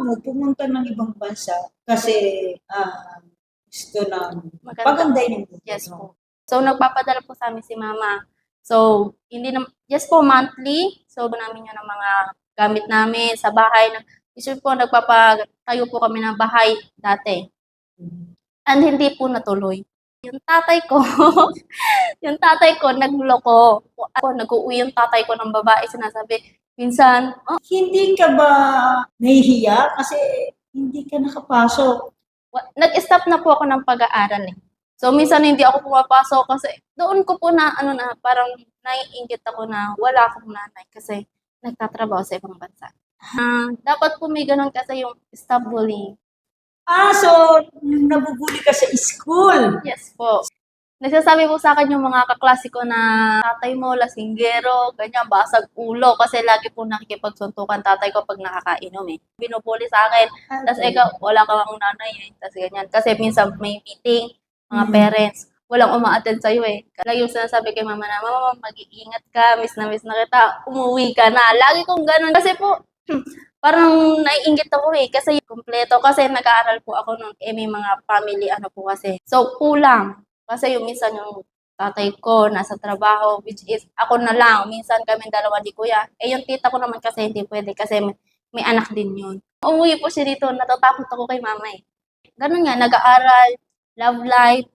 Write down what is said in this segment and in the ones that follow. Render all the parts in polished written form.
mo pumunta ng ibang bansa kasi gusto ng Maganda. pagandahin yung buhay Yes mo? po. So, nagpapadala po sa amin si mama. So, hindi na, yes po, monthly. So, namin yun ng mga gamit namin sa bahay. Usually po, nagpapatayo po kami ng bahay dati. And hindi po natuloy. Yung tatay ko, yung tatay ko, nagluloko. Ako, nag-uwi yung tatay ko ng babae. Sinasabi, minsan, oh, Hindi ka ba nahihiya kasi hindi ka nakapasok? nag-stop na po ako ng pag-aaral eh. So, minsan hindi ako pumapasok kasi doon ko po na, parang naiinggit ako na wala akong nanay kasi nagtatrabaho sa ibang bansa. Dapat po may ganun kasi yung stop bullying. So nabubuli ka sa school? Yes po. Nagsasabi po sa akin yung mga kaklase ko na tatay mo, lasinggero, ganyan, basag ulo. Kasi lagi po nakikipagsuntukan tatay ko pag nakakainom eh. Binubuli sa akin. Tapos ikaw, wala ka bang nanay eh. Tapos ganyan. Kasi minsan may meeting, mga parents, walang uma-attend sa'yo eh. Lagi yung sinasabi kay mama na, mama, mag-iingat ka, miss na kita, umuwi ka na. Lagi kong ganun. Kasi po, parang naiinggit ako eh. Kasi kumpleto. Kasi nag-aaral po ako nung may mga family ano po kasi. So, kulang. Kasi yung minsan yung tatay ko nasa trabaho, which is ako na lang. Minsan kami dalawa ni kuya. Yung tita ko naman kasi hindi pwede kasi may anak din yun. Umuwi po siya dito, natatakot ako kay mama eh. Ganun nga, nag-aaral, love life,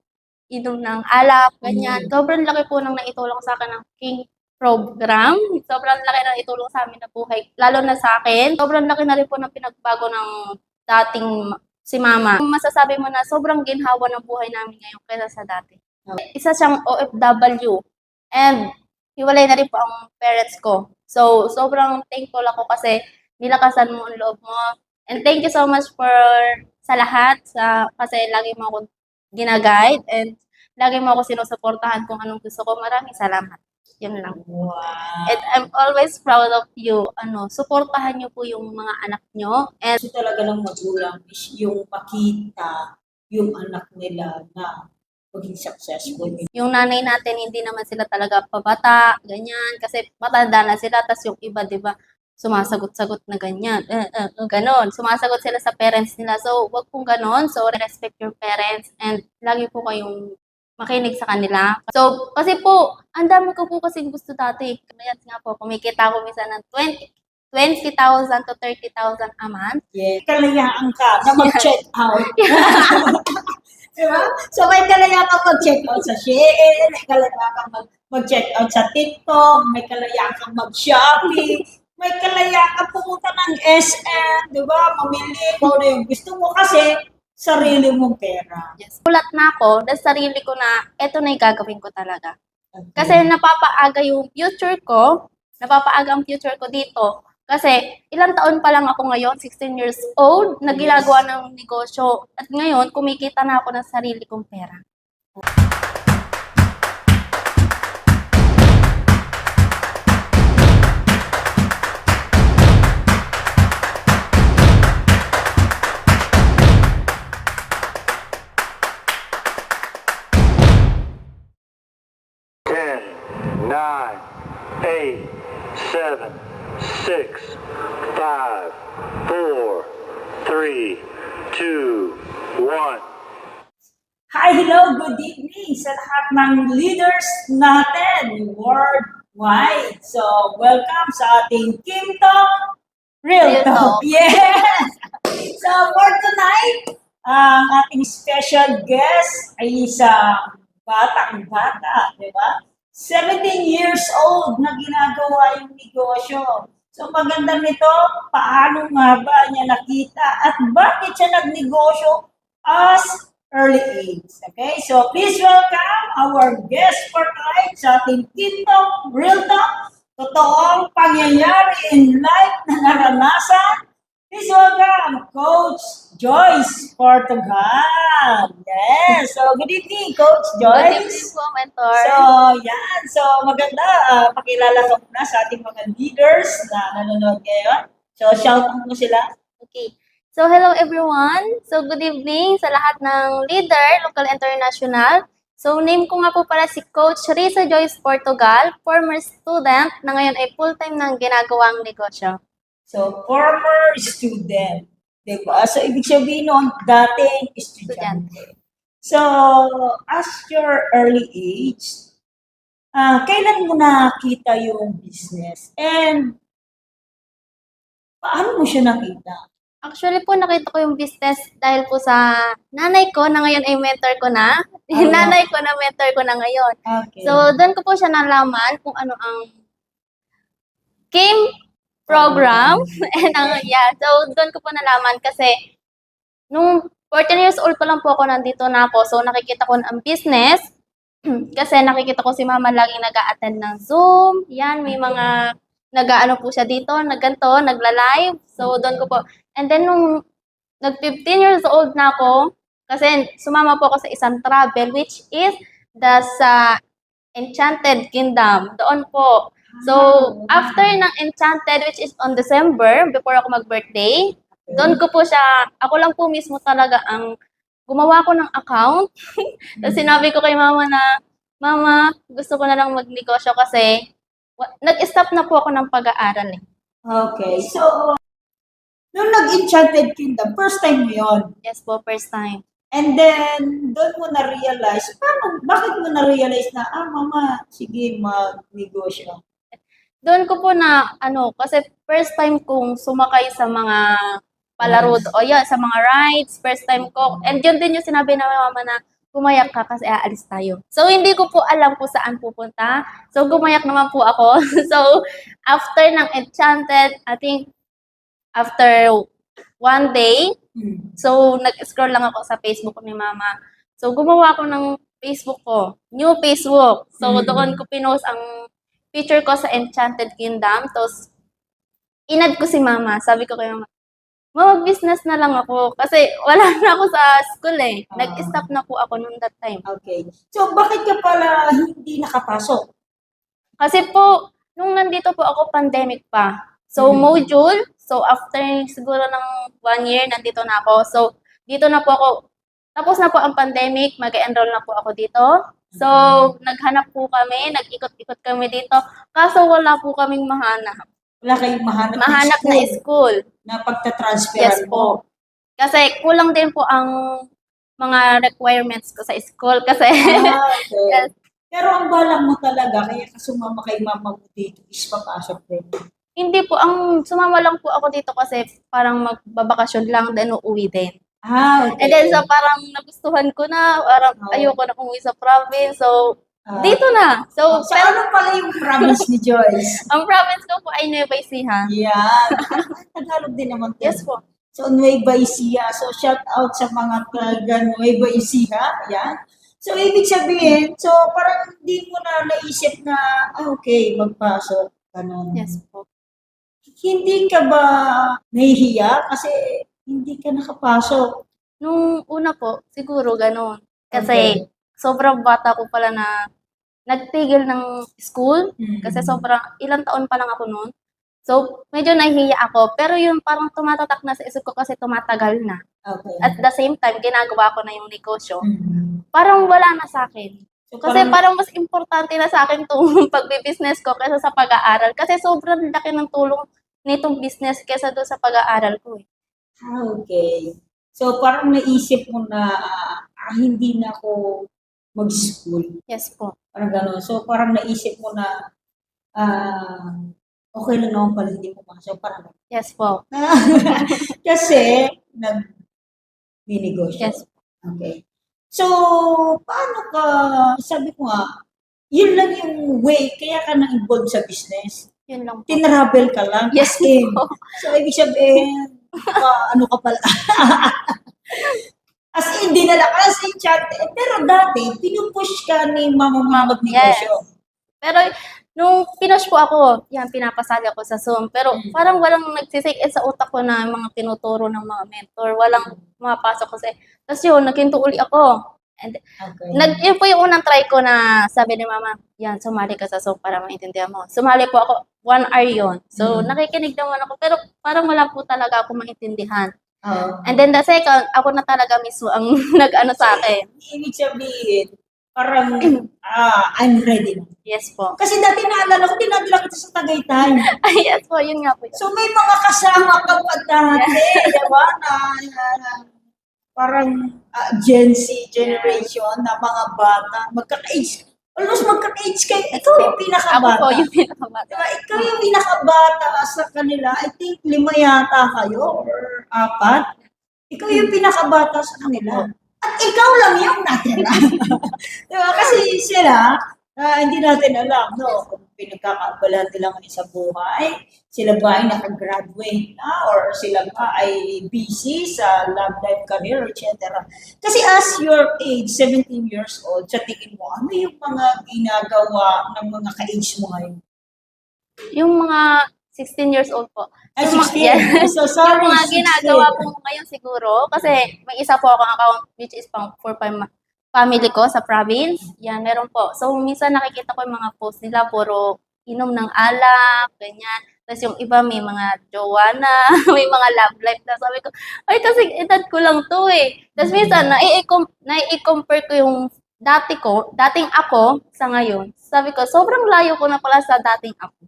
inom ng alak, ganyan. Sobrang laki po nang naitulong sa akin ng King program. Sobrang laki na itulong sa amin na buhay, lalo na sa akin. Sobrang laki na rin po ng pinagbago ng dating si mama. Masasabi mo na sobrang ginhawa ng buhay namin ngayon kaysa sa dati. Isa siyang OFW and hiwalay na rin po ang parents ko. So, sobrang thankful ako kasi nilakasan mo ang loob mo. And thank you so much sa lahat kasi lagi mo ako ginaguide and lagi mo ako sinusuportahan kung anong gusto ko. Maraming salamat. Yun lang. Wow. And I'm always proud of you. Suportahan niyo po yung mga anak niyo. And Gusto talaga ng magulang is yung makita yung anak nila na maging successful. yung nanay natin, hindi naman sila talaga pabata, ganyan. Kasi matanda na sila, tas yung iba, di ba, sumasagot-sagot na ganyan. Ganon. Sumasagot sila sa parents nila. So, wag pong ganon. So, respect your parents and lagi po kayong makinig sa kanila. So, kasi po, ang dami ko po kasi gusto dati. Kaya nga po, kumikita ko minsan ng 20,000 to 30,000 a month. Yeah. Kalayaan ka na mag-check out. Diba? So, may kalayaan ka mag-check out sa Shein, may kalayaan ka mag-check out sa TikTok, may kalayaan ka mag-shopping, may kalayaan ka pumunta ng SM, di ba? Mamili kung ano yung gusto mo kasi sarili mong pera. Yes. Ulat na ako dahil sarili ko na eto na yung gagawin ko talaga. Kasi napapaaga yung future ko, napapaaga ang future ko dito. Kasi ilang taon pa lang ako ngayon, 16 years old, na ginagawa ng negosyo. At ngayon, kumikita na ako ng sarili kong pera. Nine, 8, 7, 6, 5, 4, 3, 2, 1. Hi, hello, good evening sa lahat ng leaders natin worldwide. So, welcome sa ating Kim Talk Real Talk. Yes! So, for tonight, ang ating special guest ay isang batang-bata, di ba? 17 years old na ginagawa yung negosyo. So, maganda nito, paano nga ba niya nakita at bakit siya nagnegosyo as early age. Okay, so please welcome our guest for tonight sa ating TikTok Real Talk. Totoong pangyayari in life na naranasan. Please welcome Coach Joyce Portugal. Yes, so good evening, Coach Good evening Joyce. po, mentor. So, yan. So, maganda. Pakilala ka muna sa ating mga leaders na nanonood ngayon. So, shout out mo sila. Okay. So, hello everyone. So, good evening sa lahat ng leader, local international. So, name ko nga po pala si Coach Risa Joyce Portugal, former student na ngayon ay full-time nang ginagawang negosyo. So, former student. Diba? So, ibig sabihin noon, dating estudyante. So, as your early age, kailan mo nakita yung business? And, paano mo siya nakita? Actually po, nakita ko yung business dahil po sa nanay ko na ngayon ay mentor ko na. Yung Ah. nanay ko na mentor ko na ngayon. Okay. So, doon ko po siya nalaman kung ano ang game program. And so doon ko po nalaman kasi nung 14 years old ko lang po ako nandito na ako. So, nakikita ko na ang business. Kasi nakikita ko si mama laging nag-a-attend ng Zoom. Yan, may mga nag-ano po siya dito, nagganto, nagla-live. So, doon ko po. And then, nung nag-15 years old na ako, kasi sumama po ako sa isang travel, which is sa Enchanted Kingdom. Doon po. So, after ng Enchanted, which is on December, before ako mag-birthday, doon ko po siya, ako lang po mismo talaga ang gumawa ko ng account. Tapos sinabi ko kay mama na, Mama, gusto ko na lang magnegosyo kasi nag-stop na po ako ng pag-aaral eh. Okay. So, nung nag-Enchanted Kingdom, first time mo yun. Yes po, first time. And then, doon mo na-realize, bakit mo na-realize na, mama, sige, mag-negosyo? Doon ko po na, kasi first time kong sumakay sa mga palaro, sa mga rides, first time ko. And yun din yung sinabi na mama na, gumayak ka kasi aalis tayo. So, hindi ko po alam kung saan pupunta. So, gumayak naman po ako. So, after ng Enchanted, I think, after one day, so, nag-scroll lang ako sa Facebook ni mama. So, gumawa ako ng Facebook ko. New Facebook. So, doon ko pinost ang picture ko sa Enchanted Kingdom. Tapos, inad ko si mama. Sabi ko kay mama, mag-business na lang ako. Kasi wala na ako sa school eh. Nag-stop na po ako noon that time. Okay. So, bakit ka pala hindi nakapasok? Kasi po, nung nandito po ako, pandemic pa. So, module. So, after siguro ng 1 year, nandito na ako. So, dito na po ako. Tapos na po ang pandemic, mag-enroll na po ako dito. So, naghanap po kami, nag-ikot-ikot kami dito. Kaso wala po kaming mahanap. Wala kayong mahanap Na school. na pagtatransfer Yes po. Kasi kulang din po ang mga requirements ko sa school. Kasi, Okay. yes. Pero ang balak mo talaga, kaya ka sumama kay mama mo dito, is papasok din. Hindi po, ang sumama lang po ako dito kasi parang magbabakasyon lang, then uuwi din. Okay. And then, so parang nagustuhan ko na, parang ayoko na umuwi sa province. So, dito na. So, So, ano pala yung promise ni Joyce? ang province ko po ay Nueva Ecija. Yan. Tagalog din naman. Yes po. So, Nueva Ecija. So, shout out sa mga taga Nueva Ecija. Yan. So, ibig sabihin, so parang hindi mo na naisip na, okay, magpasok. Ganun. Yes po. Hindi ka ba nahihiya kasi hindi ka nakapasok? Nung una po, siguro ganun. Kasi sobrang bata ko pala na nagtigil ng school. Kasi sobrang, ilang taon pa lang ako noon. So, medyo nahihiya ako. Pero yung parang tumatatak na sa isip ko kasi tumatagal na. Okay. At the same time, ginagawa ko na yung negosyo. Parang wala na sa akin. So, Kasi parang mas importante na sa akin itong pagbibusiness ko kaysa sa pag-aaral. Kasi sobrang laki ng tulong nitong business kaysa doon sa pag-aaral ko. Okay. So, parang naisip mo na hindi na ako mag-school. Yes po. Parang gano'n. So, parang naisip mo na okay na naman pala hindi pumasok. Parang gano'n. Yes po. Kasi, nag-binegosyo. Yes. Okay. So, paano ka, sabi ko nga, yun lang yung way, kaya ka na-involved sa business. Yun lang po. Tinravel ka lang. Yes in. po. So, ibig sabihin, ano ka pala. As in, dinala ka sa Enchanted. Pero dati, pinupush ka ni mama magnegosyo. Pero nung pinush po ako, yan, pinapasali ako sa Zoom. Pero parang walang nagsisig sa utak ko na mga tinuturo ng mga mentor. Walang mapasok kasi. Tapos yun, nagkinto uli ako. And yun po yung unang try ko na sabi ni mama, yan, sumali ka sa Zoom para maintindihan mo. Sumali po ako, 1 hour yun. So, nakikinig naman ako. Pero parang wala po talaga ako maintindihan. And then the second, ako na talaga mismo ang nag-ano sa akin. Ibig sabihin, parang I'm ready na. Yes po. Kasi dati naalala ko, dinadala kita sa Tagaytay. Ay, yes po, yun nga po. So may mga kasama ka pa dati, di ba? Parang Gen Z generation na mga bata, magkaka-age. Almost magkaka-age kayo. Ikaw yung Ako pinakabata. po yung pinakabata. Diba? Ikaw yung pinakabata sa kanila. I think 5 yata kayo or 4. Ikaw yung pinakabata sa kanila. At ikaw lang yung natira. Diba? Kasi sila, hindi natin alam, no? Kung pinagkakaabala nila ngayon sa buhay, sila ba ay nakagraduate na or sila ba ay busy sa love life career, etc. Kasi as your age, 17 years old, sa tingin mo, ano yung mga ginagawa ng mga ka-age mo ngayon? Yung mga 16 years old po. Ay, Yung 16. yeah. So, sorry, Yung mga 16. ginagawa po ngayon siguro, kasi may isa po akong account which is pang for family ko sa province. Yan, meron po. So, minsan nakikita ko yung mga post nila, puro inom ng alak, ganyan. Tapos yung iba may mga jowa na, may mga love life na. Sabi ko, ay kasi edad ko lang to eh. Tapos minsan, nai-compare ko yung dating ako sa ngayon. Sabi ko, sobrang layo ko na pala sa dating ako.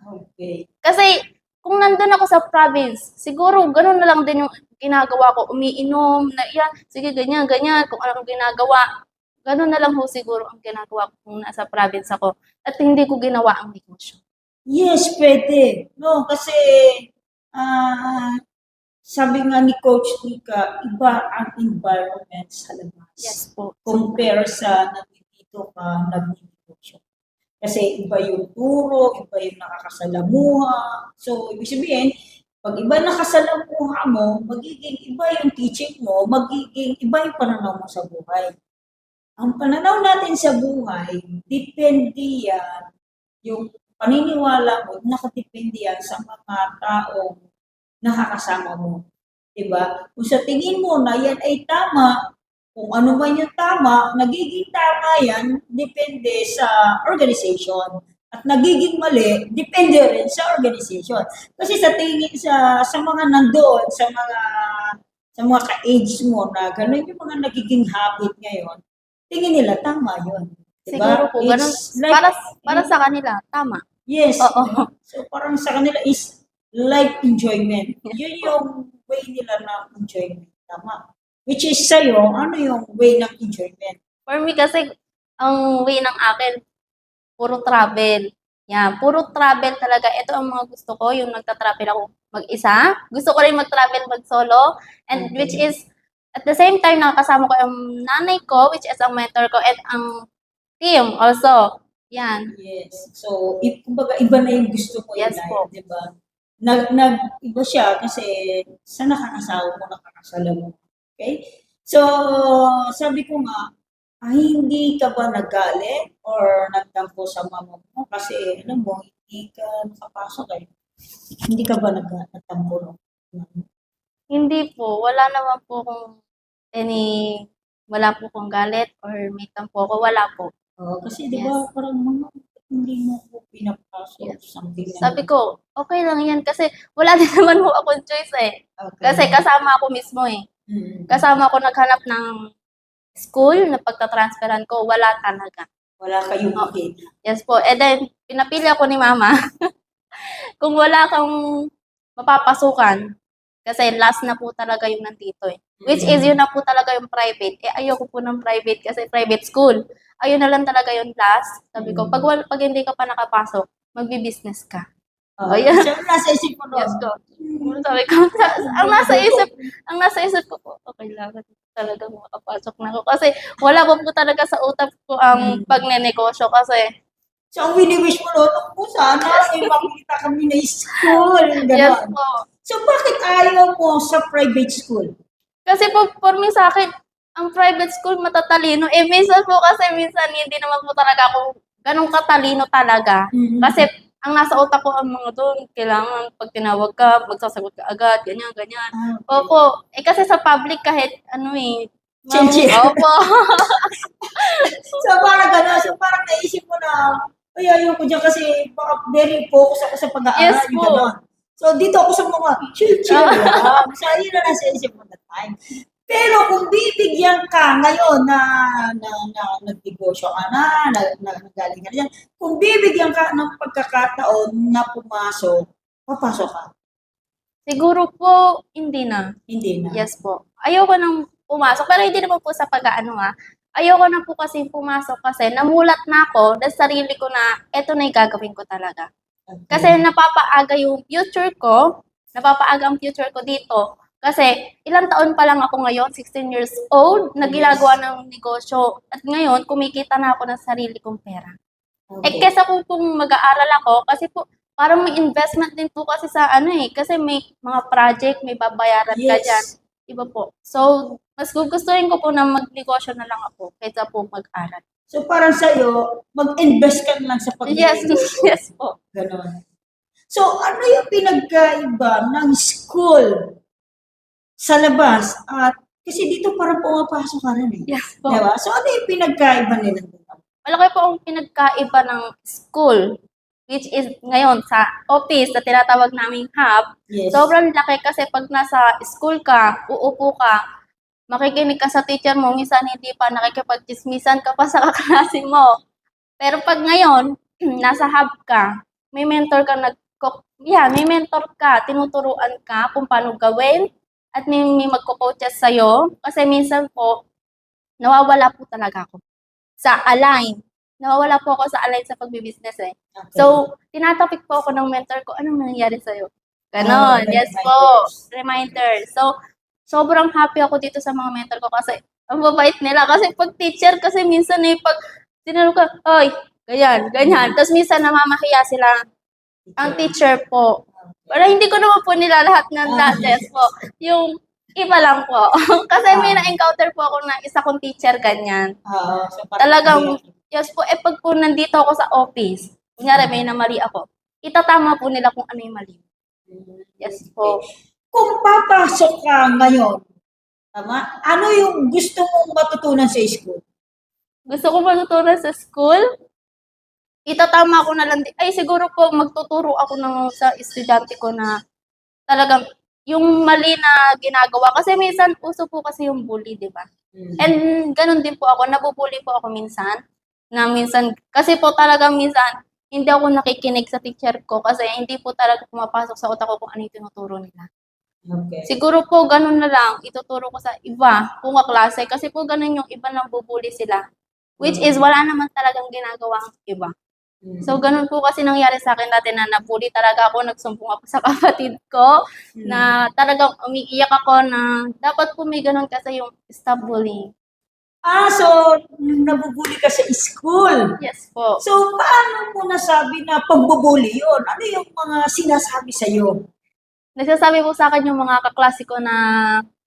Okay. Kasi kung nandun ako sa province, siguro ganun na lang din yung ginagawa ko. Umiinom, na yan, sige ganyan, ganyan, kung anong ginagawa. Ganun na lang ho siguro ang ginagawa ko kung nasa province ako. At hindi ko ginawa ang negosyo. Yes, pwede. No, kasi sabi nga ni Coach Nika, iba ang environment sa labas. Yes po. Compare sa nandito ka, nagnegosyo. Kasi iba yung turo, iba yung nakakasalamuha. So, ibig sabihin, pag iba nakasalamuha mo, magiging iba yung teaching mo, magiging iba yung pananaw mo sa buhay. Ang pananaw natin sa buhay, depende yan, yung paniniwala mo, nakadepende yan sa mga taong nakakasama mo. Diba? Kung sa tingin mo na yan ay tama, kung ano man yung tama, nagiging tama yan, depende sa organization. At nagiging mali, depende rin sa organization. Kasi sa tingin sa mga nandoon, sa mga ka-age mo na gano'n yung mga nagiging habit ngayon, tingin nila tama yun. Diba? Siguro po, ganun. It's like, Para sa kanila, tama. yes. Oo. Diba? So parang sa kanila is life enjoyment. Yun yung way nila na enjoyment. Tama. Which is sa'yo, ano yung way ng enjoyment? For me kasi, ang way ng akin, puro travel. Yan, puro travel talaga. Ito ang mga gusto ko, yung nagta-travel ako mag-isa. Gusto ko rin mag-travel mag-solo. And Okay. which is, at the same time, nakakasama ko yung nanay ko, which is ang mentor ko, and ang team also. Yan. Yes. So, kumbaga, iba na yung gusto mo Yes in po. life, di ba? Iba siya kasi sa nakakasawa mo, nakakasala mo. Okay? So, sabi ko nga, hindi ka ba nagalit or nagtampo sa mama mo? Kasi, alam mo, hindi ka nakapasok eh. Hindi ka ba nagtampo? No? Hindi po, wala naman po wala po kong galit or may tampo ko, wala po. Kasi di ba parang mama, hindi mo ko pinapasok Yes. something na. Sabi ko, okay lang yan kasi wala din naman po akong choice eh. Okay. Kasi kasama ako mismo eh. Kasama ako naghanap ng school na pagtatransferan ko, wala talaga. Wala kayong makita. Yes po. And then, pinapili ako ni mama. Kung wala kang mapapasukan, kasi last na po talaga yung nandito eh. Which is, yun na po talaga yung private. Eh, ayoko po ng private kasi private school. Ayun na lang talaga yung last. Sabi ko, pag hindi ka pa nakapasok, magbi-business ka. Ayan. So, nasa isip mo Yes no? ko. Sabi ko, ang nasa isip ko po, okay lang, talaga makapasok na ako. Kasi wala po talaga sa utak ko ang pagnenegosyo kasi. So, ang wini-wish mo noon, kung sana, makikita kami na school. Yes Ganon. po. So, bakit ayaw mo sa private school? Kasi po, for me sa akin, ang private school matatalino. Eh, minsan hindi naman po talaga ako ganun katalino talaga. Kasi, ang nasa utak ko ang mga doon, kailangan pag tinawag ka, magsasagot ka agad, ganyan, ganyan. Opo. Eh, kasi sa public kahit Chin-chin. Opo. So, parang gano'n. So, parang naisip mo na, ay, ayaw ko dyan kasi baka very focus ako sa pag-aaral. Yes yung po. gano'n. So, dito ako sa mga chill-chill lang. So, yun na nasa isip mo that time. Pero kung bibigyan ka ngayon na nagnegosyo ka na nagaling ka na diyan, kung bibigyan ka ng pagkakataon na pumasok, papasok ka? Siguro po, hindi na. Hindi na? Yes po. Ayoko nang pumasok, pero hindi naman po sa pag-aano ayoko na po kasi pumasok kasi namulat na ako dahil sarili ko na eto na yung gagawin ko talaga. Kasi napapaaga yung future ko, napapaaga ang future ko dito. Kasi ilang taon pa lang ako ngayon, 16 years old, na ginagawa ng negosyo. At ngayon, kumikita na ako ng sarili kong pera. Eh, Okay. kesa kung mag-aaral ako, kasi po, parang may investment din po kasi sa kasi may mga project, may babayaran ka dyan. Yes. Iba po. So, mas gugustuhin ko po na magnegosyo na lang ako kaysa po mag-aral. So parang sa'yo, mag-invest ka na lang sa Yes, pagnegosyo. yes po. Ganon. So ano yung pinagkaiba ng school sa labas? At kasi dito parang pumapasok ka rin eh. Yes po. Diba? So ano yung pinagkaiba nila dito? Malaki po ang pinagkaiba ng school, which is ngayon sa office na tinatawag naming hub. Yes. Sobrang laki kasi pag nasa school ka, uupo ka, makikinig ka sa teacher mo, minsan hindi pa nakikipag-chismisan ka pa sa kaklase mo. Pero pag ngayon, nasa hub ka, may mentor ka may mentor ka, tinuturuan ka kung paano gawin at may magko-coaches sa'yo. Kasi minsan po, nawawala po talaga ako sa align. Nawawala po ako sa align sa pagbibusiness eh. Okay. So, tinatapik po ako ng mentor ko, anong nangyayari sa'yo? Ganon, may yes po. Reminder. So, sobrang happy ako dito sa mga mentor ko kasi ang babait nila. Kasi pag teacher, kasi minsan pag tinanong ka, ay, ganyan. Tapos minsan namamahiya sila. Ang teacher po. Pero hindi ko naman po nila lahat ng classes po. Yung iba lang po. Kasi may na-encounter po ako na isa kong teacher ganyan. So parang Talagang, yes po, pag po nandito ako sa office, kunyari may namali ako, itatama po nila kung ano yung mali. Yes po. Kung papasok ka ngayon, tama? Ano yung gusto mong matutunan sa school? Gusto ko matutunan sa school, itatama ko na lang siguro po magtuturo ako sa estudyante ko na talagang yung mali na ginagawa. Kasi minsan, uso po kasi yung bully, di ba? And ganun din po ako, nabubully po ako minsan. Kasi po talagang minsan, hindi ako nakikinig sa teacher ko kasi hindi po talaga pumapasok sa utak ko kung ano yung tinuturo nila. Okay. Siguro po ganun na lang, ituturo ko sa iba, kung kaklase. Kasi po ganun yung iba nang bubuli sila. Which is, wala naman talagang ginagawa ang iba. So, ganun po kasi nangyari sa akin dati na nabully talaga ako, nagsumbong ako sa kapatid ko, na talagang umiiyak ako na dapat po may ganun kasi yung stop bullying. So nabubuli ka sa school. Yes po. So paano mo nasabi na pagbubuli yun? Ano yung mga sinasabi sa'yo? Nagsasabi po sa akin yung mga kaklase ko na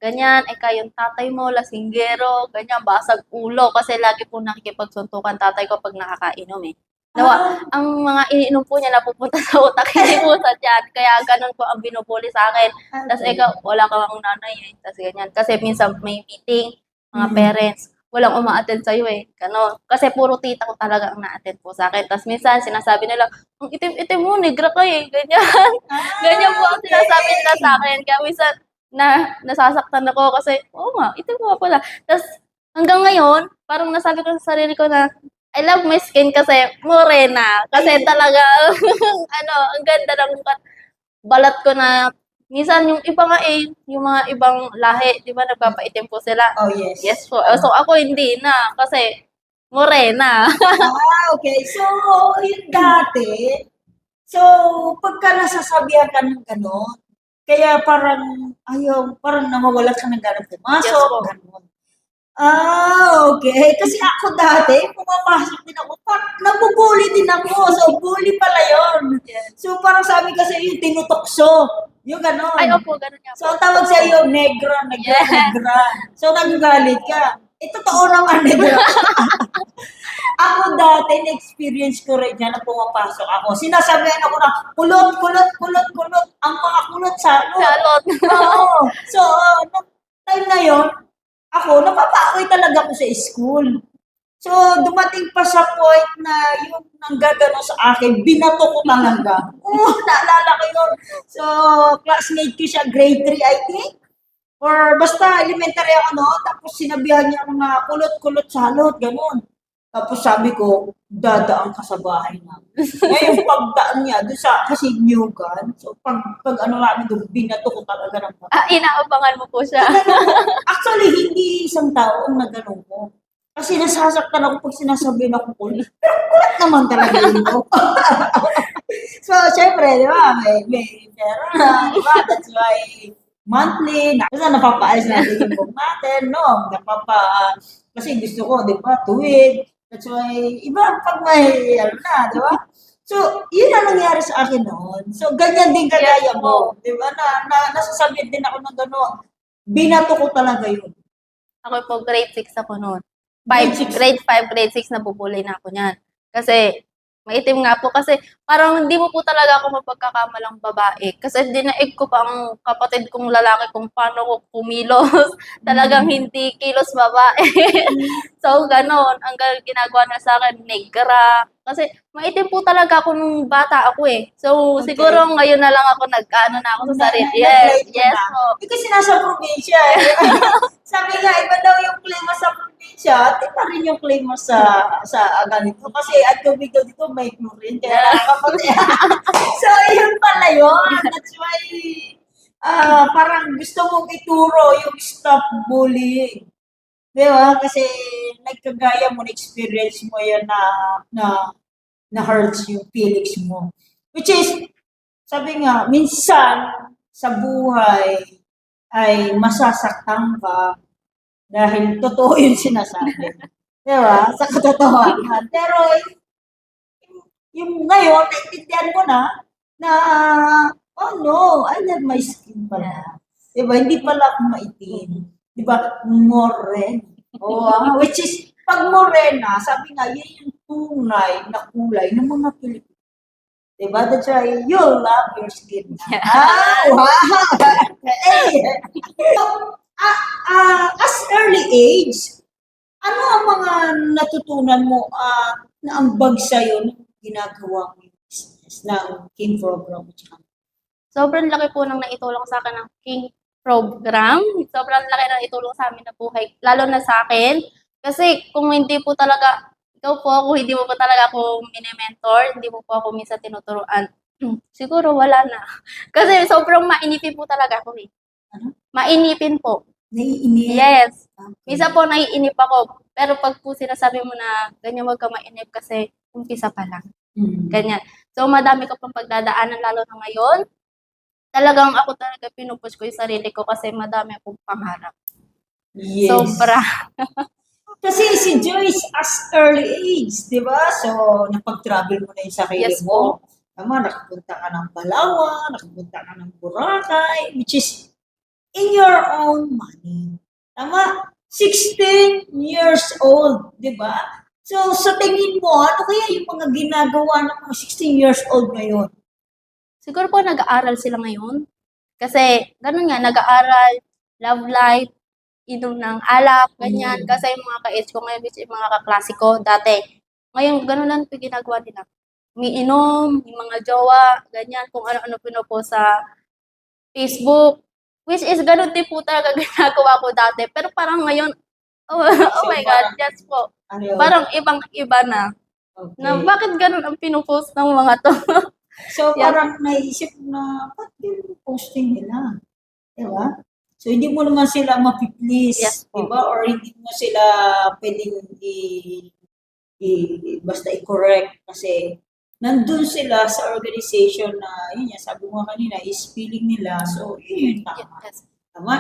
ganyan, yung tatay mo, lasinggero, ganyan, basag ulo. Kasi lagi po nakikipagsuntukan tatay ko pag nakakainom eh. Ang mga iniinom po niya napupunta sa utak, hindi po sa tiyan. Kaya ganun po ang binubuli sa akin. Tapos ikaw, wala ka ang nanay eh. Tapos ganyan. Kasi minsan may meeting, mga parents, walang uma-attend sa'yo eh. Ganon. Kasi puro tita ko talaga ang na-attend po sa akin. Tapos minsan sinasabi nila, ang itim-itim mo, negra ka eh. Ganyan. Ganyan po ang sinasabi nila sa akin. Kaya minsan nasasaktan ako kasi, oo nga, itim mo pala. Tapos hanggang ngayon, parang nasabi ko sa sarili ko na, I love my skin kasi morena. Kasi talaga, ang ganda ng balat ko na, minsan yung iba nga yung mga ibang lahi, di ba, nagpapaitim po sila. Oh, yes. Yes po. So ako hindi na, kasi morena. Okay. So, yung dati, so, pagka nasasabihan ka ng gano'n, kaya parang, parang namawala ka ng gano'n pumasok, Yes po. gano'n. Okay. Kasi ako dati, pumapasok din ako, nabubuli din ako. So, bully pala yun. So, parang sabi kasi yung tinutokso. Yung gano'n. Ay, opo, ganun nga So, po. ang tawag sa iyo, negra. So, nagagalit ka. Totoo naman, negra. Ako dati, na-experience ko rin yan na pumapasok ako. Sinasabihan ako na, kulot. Ang mga kulot salot. Salot. Oo. So, nung time na yun, ako, napapaakoy talaga ako sa school. So, dumating pa sa point na yung nanggagano sa akin, binato ko talaga. Naalala ko yun. So, classmate ko siya, grade 3, I think. Or basta elementary ako noon, tapos sinabihan niya ako na kulot-kulot salot, ganun. Tapos sabi ko, dadaan ka sa bahay namin. Ngayon, pagdaan niya, doon sa, kasi Newgan, so pag ano namin doon, binato ko talaga ng bata. Inaabangan mo po siya. Actually, hindi isang tao ang nagano'n ko. Kasi nasasaktan ako pag sinasabi na kulit. Pero kulit naman talaga yun ko. So, syempre, di ba, may pera na, di ba? That's why, monthly, kasi napapaalis natin yung book natin, no? Kasi gusto ko, di ba, tuwid. That's why, iba pag may, ano na, di ba? So, yun ang nangyari sa akin noon. So, ganyan din kagaya mo. Di ba, nasasabi din ako ng gano'n. Binato ko talaga yun. Ako po, grade 6 ako noon. Grade six? Grade 5, grade 6, nabubulay na ako niyan. Kasi, maitim nga po. Kasi, parang hindi mo po talaga ako mapagkakamalang babae. Kasi dinaig ko pa ang kapatid kong lalaki kung paano ko kumilos. Talagang hindi kilos babae. So, ganon. Ang ginagawa na sa akin, negra. Kasi, maitim po talaga ako nung bata ako eh. So, Okay. siguro ngayon na lang ako nag-ano na ako sa sarili. Na-relate ka Yes na. po. Kasi nasa probinsya eh. Sabi nga, iba daw yung klima sa probinsya at iba rin yung klima sa ganito. Kasi at tubig daw dito may chlorine. Kaya nakakapagod. So, yun pala yun. That's why, parang gusto mong ituro yung stop bullying. Di ba? Kasi nagkagaya mo, na-experience mo yan na hurts yung feelings mo. Which is, sabi nga, minsan sa buhay ay masasaktan ka dahil totoo yung sinasabi. Di ba? Sa katotohanan. Pero yung ngayon, naintindihan ko na, oh no, I love my skin pala. Di ba? Hindi pala ako maitim. Di ba? Morena. Oh, which is, pag morena, sabi nga, yun yung tunay na kulay ng mga Pilipino. Di ba? That's why you love your skin. Wow! Hey! So, as early age, ano ang mga natutunan mo na ambag sa'yo ng ginagawa mo yung business ng King Program? Sobrang laki po nang naitulong sa akin ng King Program. Sobrang laki nang itulong sa amin na buhay, lalo na sa akin. Kasi kung hindi po talaga, ikaw po, kung hindi mo po talaga ako mini-mentor, hindi mo po ako minsan tinuturuan, siguro wala na. Kasi sobrang mainipin po talaga ako eh. Ano? Mainipin po. Naiinip? Yes. Okay. Minsan po naiinip ako. Pero pag po sinasabi mo na ganyan, wag ka mainip kasi umpisa pa lang. Mm. Ganyan. So, madami ko pang pagdadaanan lalo na ngayon. Talagang ako talaga pinupush ko yung sarili ko kasi madami akong pangarap. Yes. Sobra. Kasi si Joyce as early age, di ba? So, napag-travel mo na yung sarili Yes mo. Tama, nakapunta ka ng Palawan, nakapunta ka ng Boracay, which is in your own money. Tama? 16 years old, di ba? So, sa tingin mo, ano kaya yung mga ginagawa ng mga 16 years old ngayon? Siguro po nag-aaral sila ngayon. Kasi, ganun nga, nag-aaral, love life, inom ng alak, ganyan. Mm. Kasi yung mga ka-age ko ngayon, which is mga kaklase ko, dati. Ngayon, ganun lang po ginagawa nila. Umiinom, yung mga jowa, ganyan, kung ano-ano pinupost sa Facebook. Which is, ganun din po talaga ginagawa ko dati. Pero parang ngayon, oh my God, yes po. Ano yun? Parang ibang-iba na. Okay. Na bakit ganun ang pinupost ng mga to? So, Yan. parang naisip na, ba't yung posting nila? Di ba? So, hindi mo naman sila mapiplease, Yes po. di ba? Or hindi mo sila pwedeng basta i-correct kasi nandun sila sa organization na, yun yan, sabi mo kanina, is feeling nila. So, yun yung tama. Yes. Tama?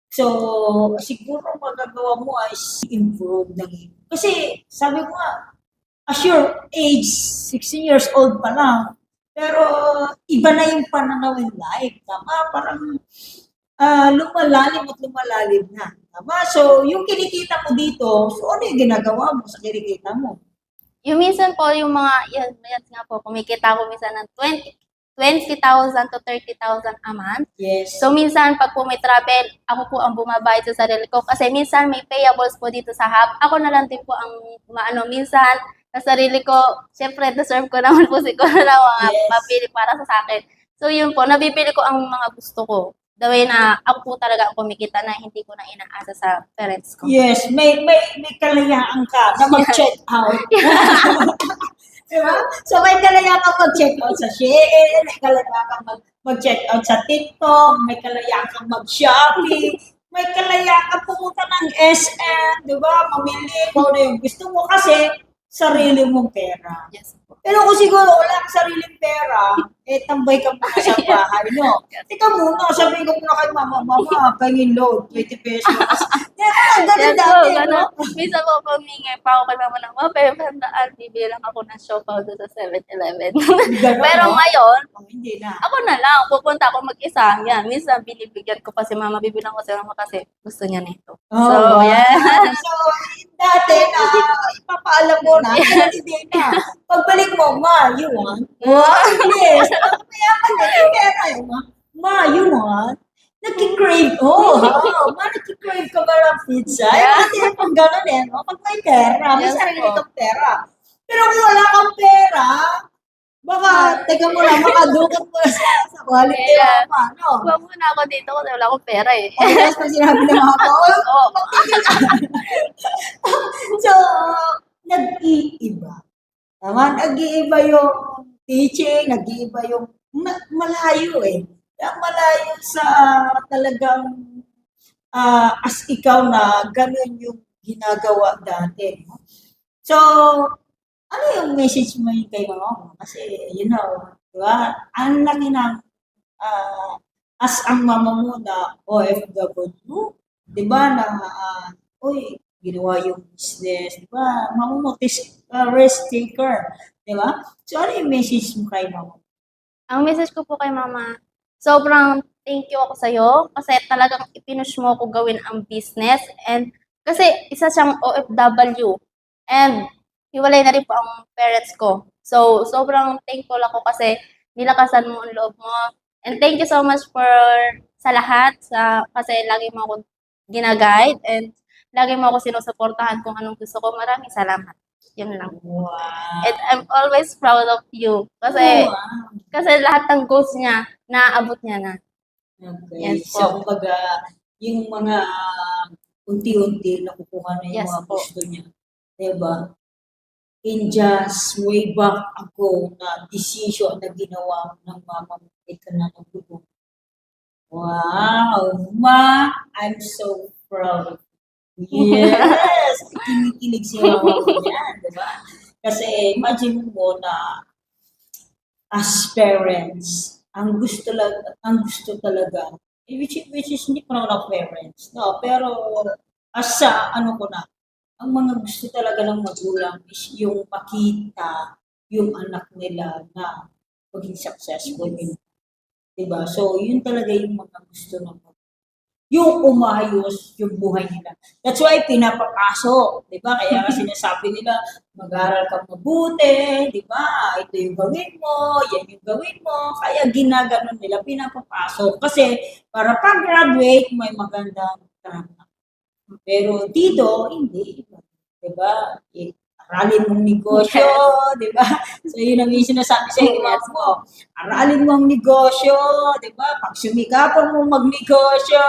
So, siguro magagawa mo is improve ng kasi, sabi ko nga, as your age, 16 years old pa lang, pero iba na yung pananaw in life. Tama? Parang lumalalim at lumalalim na. Tama? So, yung kinikita mo dito, so ano yung ginagawa mo sa kinikita mo? Yung minsan po, yung mga, yan nga po, kumikita ko minsan ng 20,000 to 30,000 a month. Yes. So, minsan, pag po may travel, ako po ang bumabayad sa sarili ko. Kasi minsan, may payables po dito sa hub. Ako na lang din po ang, minsan, sa sarili ko, syempre, deserve ko naman po siguro na mga Yes. mapili para sa akin. So, yun po, nabibili ko ang mga gusto ko. the way na ako po talaga ang kumikita na hindi ko na inaasa sa parents ko. Yes, may kalayaan ka na mag-check out. Diba? So may kalayaan ka mag-check out sa Shein, may kalayaan ka mag-check out sa TikTok, may kalayaan ka mag-shopping, may kalayaan ka pumunta ng SM, di ba? Mamili kung ano yung gusto mo kasi sarili mong pera. Yes po. Pero kung siguro wala kang sariling pera, tambay ka muna sa bahay, no? Teka muna, sabihin ko muna kay mama, pangin load, 20 pesos. Ganun Yes po, dati, no? gano'n. Minsan po pamingay pa ako kay mama ng, pepandaan, bibili lang ako ng siopaw doon sa 7-Eleven. Ganun, Pero no? ngayon, Hindi na. ako na lang, pupunta ako mag-isa. Yan, minsan binibigyan ko pa si mama, bibilang ko si mama kasi gusto niya nito. So, wow. yeah. So, dati na, ipapaalam mo na, pero hindi na. Pagbalik mo, ma, you want? Yes. Mayaman na, yung pera yun, ma. Ma, you want? Nagkikrave, ma, nagkikrave ka ba ng pizza? Kasi pag gano'n no? Pag may pera, may Yes, sarili po. kang pera. Pero kung wala kang pera, baka, teka mo lang, makadukot mo sa quality Yeah. mo, no? Huwag muna ako dito kasi wala akong pera eh. Tapos pag sinabi ng mga ko, Oo. so, nag-iiba. Tama? Nag-iiba yung teaching, nag-iiba yung malayo eh. Malayo sa talagang as ikaw na ganun yung ginagawa dati. No? So, ano yung message mo yung kay mama mo? Kasi, you know, di ba? Ang laki ng as ang mama mo na OFW, di ba, na, uy, ginawa yung business, di ba? Mama mo, risk taker, di ba? So, ano yung message mo kay mama? Ang message ko po kay mama, sobrang thank you ako sa'yo kasi talagang ipinush mo ako gawin ang business and kasi isa siyang OFW and hiwalay na rin po ang parents ko. So, sobrang thankful ako kasi nilakasan mo ang loob mo. And thank you so much for sa lahat kasi lagi mo ako ginaguide and lagi mo ako sinusuportahan kung anong gusto ko. Maraming salamat. Yun lang. Wow. And I'm always proud of you kasi Wow. kasi lahat ng goals niya, naaabot niya na. Okay. Yes po. So, kumbaga, yung mga unti-unti nakukuha na yung Yes mga po. gusto niya. Diba? In just way back ago na decision na ginawa ng mama mo, ito na nagugo. Wow! Ma, I'm so proud of you. Yes! Kinikilig si mama mo yan, diba? Kasi imagine mo na as parents, ang gusto talaga, which is hindi ko naman parents, no? Pero as sa ano ko na, ang mga gusto talaga ng magulang is yung makita yung anak nila na maging successful in, diba? So, yun talaga yung mga gusto ng yung umayos yung buhay nila. That's why pinapapasok, di ba? Kaya sinasabi nila, mag-aral ka mabuti, di ba? Ito yung gawin mo, yan yung gawin mo. Kaya ginaganon nila, pinapapasok. Kasi para pag-graduate, may magandang trabaho. Pero dito, hindi. Di ba? Aralin mong negosyo, di ba? So, yun ang yung sinasabi sa inyo mo. Aralin mong negosyo, di ba? Pag sumikapan mo magnegosyo,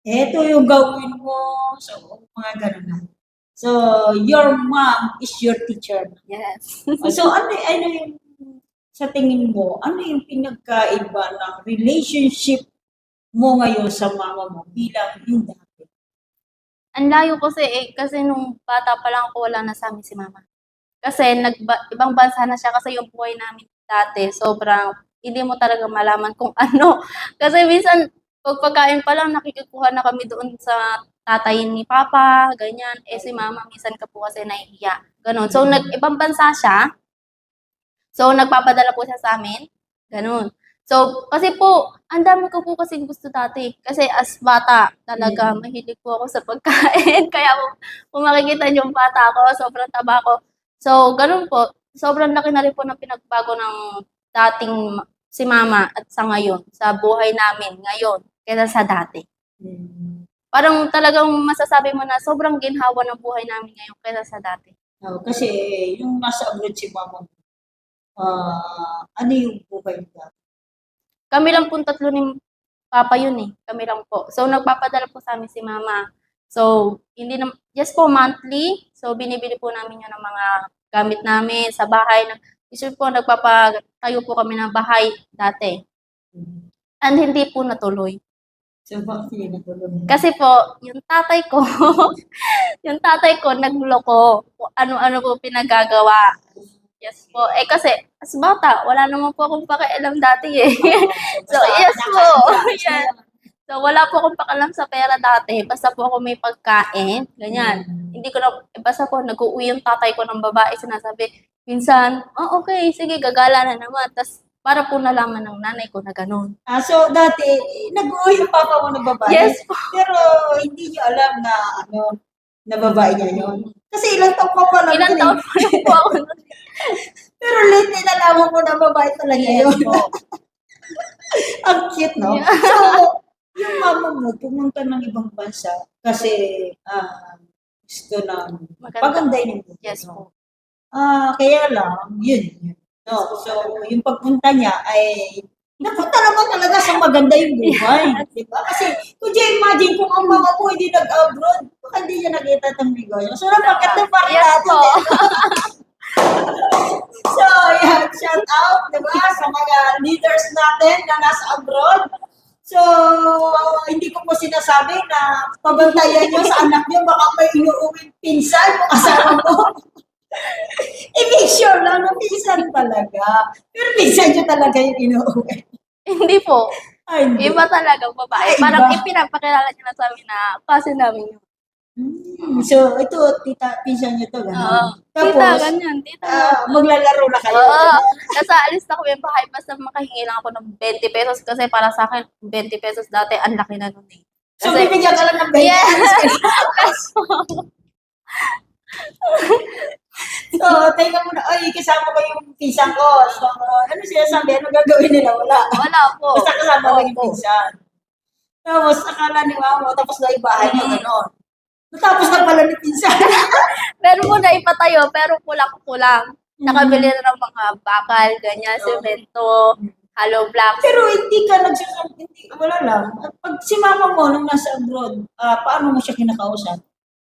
eto yung gawin mo. So, mga ganun na. So, your mom is your teacher. Yes. So, ano yung, sa tingin mo, ano yung pinagkaiba ng relationship mo ngayon sa mama mo bilang yung dati? Ang layo kasi nung bata pa lang ako wala na sa amin si mama. Kasi ibang bansa na siya kasi yung buhay namin dati sobrang hindi mo talaga malaman kung ano. Kasi minsan pagkain pa lang nakikikuha na kami doon sa tatay ni papa, ganyan. Si mama minsan ka po kasi nahihiya. Ganun. So ibang bansa siya. So nagpapadala po siya sa amin. Ganun. So, kasi po, ang dami ko po kasi gusto dati. Kasi as bata, talaga, mahilig po ako sa pagkain. Kaya kung makikita niyo yung bata ako, sobrang taba ko. So, ganun po. Sobrang laki na rin po ng pinagbago ng dating si mama at sa ngayon, sa buhay namin ngayon, kaysa sa dati. Parang talagang masasabi mo na sobrang ginhawa ng buhay namin ngayon kaysa sa dati. Kasi yung nasa abroad si mama mo, ano yung buhay mo dati? Kami lang pong tatlo ni papa yun eh, kami lang po. So, nagpapadala po sa amin si mama. So, hindi na, yes po, monthly. So, binibili po namin yun ng mga gamit namin sa bahay. Usually po, nagpapatayo po kami ng bahay dati. And hindi po natuloy. So, bakit yun natulog? Kasi po, yung tatay ko, yung tatay ko nagloko. Kung ano-ano po pinagagawa. Yes po. Eh kasi, as bata, wala naman po akong pakialam dati eh. So, yes po. Yes. So, wala po akong pakialam sa pera dati. Basta po ako may pagkain. Ganyan. Hindi ko na, basta po, nag-uwi yung tatay ko ng babae. Sinasabi, minsan, oh, okay, sige, gagala na naman. Tapos, para po nalaman ng nanay ko na ganun. So, dati, nag-uwi yung papa mo ng babae. Yes po. Pero, hindi niyo alam na, na babae niya yun. Kasi ilang taon pa pa lang. Ilang yun taon po lang po ako nun. Pero late na nalaman mo na babae talaga Yes yun. po. Ang cute, no? Yeah. So, yung mama mo pumunta ng ibang bansa kasi gusto ng Maganda. paganday ng buhay. Yes po. Kaya lang, yun. No? So, yung pagpunta niya ay napunta naman talaga sa maganda yung buhay. Di ba? Kasi, kung you imagine kung ang mama mo hindi nag-abroad, baka hindi niya nakita itong negosyo. So, napaganda pa rin Yes natin. po. So, yan, shout out, di ba, sa mga leaders natin na nasa abroad. So, hindi ko po sinasabi na pabantayan nyo sa anak nyo, baka may inuuwing pinsan yung asawa mo. I-make sure lang na pinsan talaga. Pero pinsan nyo talaga yung inuuwi. Hindi po. Ay, hindi. Iba talaga babae. Ay, Parang iba. ipinapakilala niya na sa amin na kasi namin yun. So, ito, tita, pinsan nyo to, Oo. gano'n. Tita, Tapos, ganyan. Tita. maglalaro na kayo. Oo. Kasi alis na kami bahay basta makahingi lang ako ng 20 pesos kasi para sa akin, 20 pesos dati, ang laki na nun eh. So, bibigyan ka lang ng 20. Yes! Peso. So, teka muna, ay, kasama ko yung pinsan ko. So, ano siya sabi, ano gagawin nila? Wala. Wala po. Basta kasama lang yung Opo. pinsan. Tapos, akala ni mama, tapos na ibahay niya, gano'n. Natapos na pala ni pinsan. Meron mo na ipatayo, pero kulang-kulang. Nakabili na ng mga bakal, ganyan, semento, hollow blocks. Pero hindi ka nagsasabi, wala lang. Pag si mama mo nung nasa abroad, paano mo siya kinakausap?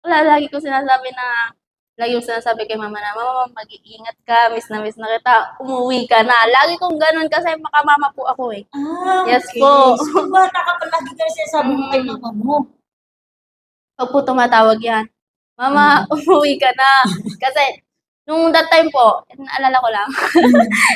Wala, lagi ko sinasabi kay mama na, mama, mag-iingat ka, miss na kita, umuwi ka na. Lagi kong ganun kasi makamama po ako eh. Yes Okay. po. So, ba, nakapalagi ka sinasabi mo kay mama mo? Pag po tumatawag yan, mama, umuwi ka na. Kasi, nung that time po, naalala ko lang,